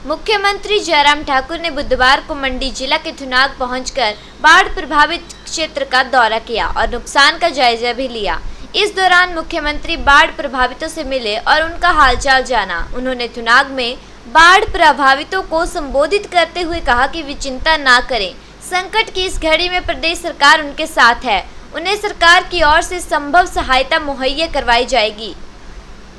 मुख्यमंत्री जयराम ठाकुर ने बुधवार को मंडी जिला के थुनाग पहुंचकर बाढ़ प्रभावित क्षेत्र का दौरा किया और नुकसान का जायजा भी लिया। इस दौरान मुख्यमंत्री बाढ़ प्रभावितों से मिले और उनका हालचाल जाना। उन्होंने थुनाग में बाढ़ प्रभावितों को संबोधित करते हुए कहा कि वे चिंता ना करें, संकट की इस घड़ी में प्रदेश सरकार उनके साथ है। उन्हें सरकार की ओर से संभव सहायता मुहैया करवाई जाएगी।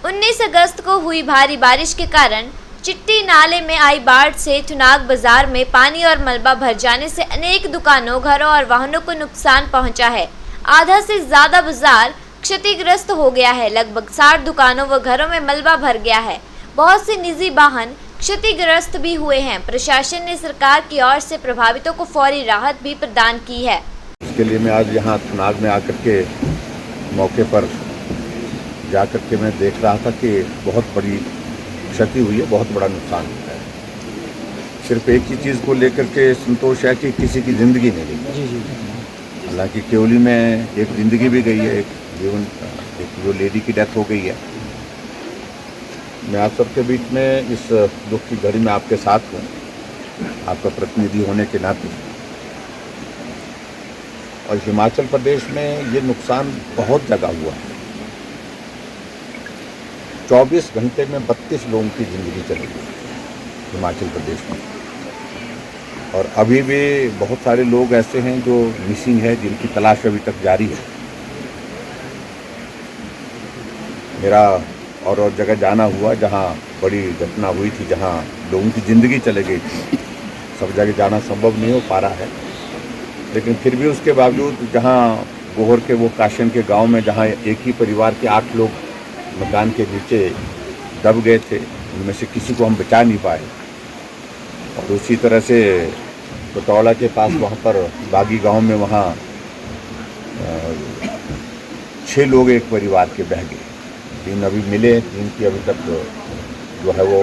19 अगस्त को हुई भारी बारिश के कारण चिट्टी नाले में आई बाढ़ से थुनाग बाजार में पानी और मलबा भर जाने से अनेक दुकानों, घरों और वाहनों को नुकसान पहुंचा है। आधा से ज्यादा बाजार क्षतिग्रस्त हो गया है। लगभग 60 दुकानों व घरों में मलबा भर गया है। बहुत से निजी वाहन क्षतिग्रस्त भी हुए हैं। प्रशासन ने सरकार की ओर से प्रभावितों को फौरी राहत भी प्रदान की है। इसके लिए मैं आज यहाँ थुनाग में आकर के मौके पर जाकर के मैं देख रहा था कि बहुत बड़ी क्षति हुई है, बहुत बड़ा नुकसान हुआ है। सिर्फ एक ही चीज़ को लेकर के संतोष है कि किसी की ज़िंदगी नहीं गई। हालांकि केवली में एक ज़िंदगी भी गई है, एक जो लेडी की डेथ हो गई है। मैं आप सबके बीच में इस दुख की घड़ी में आपके साथ हूँ, आपका प्रतिनिधि होने के नाते। और हिमाचल प्रदेश में ये नुकसान बहुत जगह हुआ है। 24 घंटे में 32 लोगों की ज़िंदगी चली गई हिमाचल प्रदेश में। और अभी भी बहुत सारे लोग ऐसे हैं जो मिसिंग है, जिनकी तलाश अभी तक जारी है। मेरा और जगह जाना हुआ जहां बड़ी घटना हुई थी, जहां लोगों की ज़िंदगी चली गई थी। सब जगह जाना संभव नहीं हो पा रहा है, लेकिन फिर भी उसके बावजूद जहां गोहर के वो काशन के गांव में जहां एक ही परिवार के 8 लोग मकान के नीचे दब गए थे, उनमें से किसी को हम बचा नहीं पाए। और उसी तरह से बतौला के पास वहाँ पर बागी गांव में वहाँ 6 लोग एक परिवार के बह गए। 3 अभी मिले, 3 की अभी तक जो है वो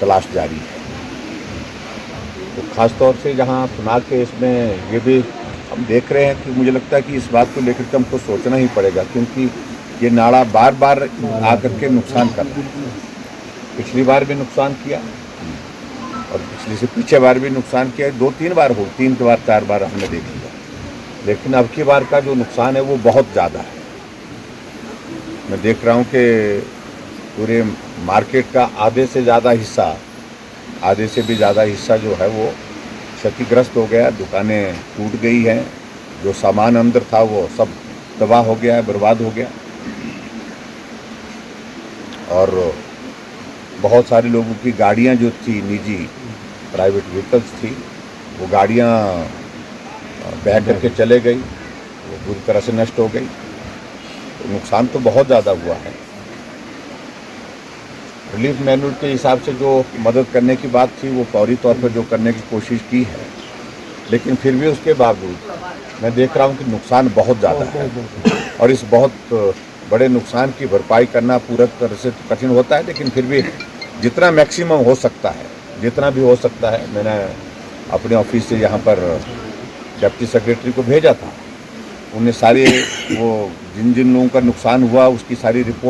तलाश जारी है। तो ख़ास तौर से जहाँ थुनाग के इसमें ये भी हम देख रहे हैं कि मुझे लगता है कि इस बात को लेकर के हमको सोचना ही पड़ेगा, क्योंकि ये नाला बार बार आकर के नुकसान कर रहा है। पिछली बार भी नुकसान किया और पिछली से पीछे बार भी नुकसान किया। 2-3 बार 4 बार हमने देख लिया, लेकिन अब की बार का जो नुकसान है वो बहुत ज़्यादा है। मैं देख रहा हूँ कि पूरे मार्केट का आधे से भी ज़्यादा हिस्सा जो है वो क्षतिग्रस्त हो गया। दुकानें टूट गई हैं, जो सामान अंदर था वो सब तबाह हो गया है, बर्बाद हो गया। और बहुत सारे लोगों की गाड़ियां जो थी, निजी प्राइवेट व्हीकल्स थी, वो गाड़ियां बह करके चले गई, वो पूरी तरह से नष्ट हो गई। तो नुकसान तो बहुत ज़्यादा हुआ है। रिलीफ मैनुअल के हिसाब से जो मदद करने की बात थी वो फौरी तौर पर जो करने की कोशिश की है, लेकिन फिर भी उसके बावजूद मैं देख रहा हूँ कि नुकसान बहुत ज़्यादा है। और इस बहुत बड़े नुकसान की भरपाई करना पूरा तरह से तो कठिन होता है, लेकिन फिर भी जितना मैक्सिमम हो सकता है, जितना भी हो सकता है, मैंने अपने ऑफिस से यहाँ पर डिप्टी सेक्रेटरी को भेजा था। उन्हें सारे वो जिन लोगों का नुकसान हुआ उसकी सारी रिपोर्ट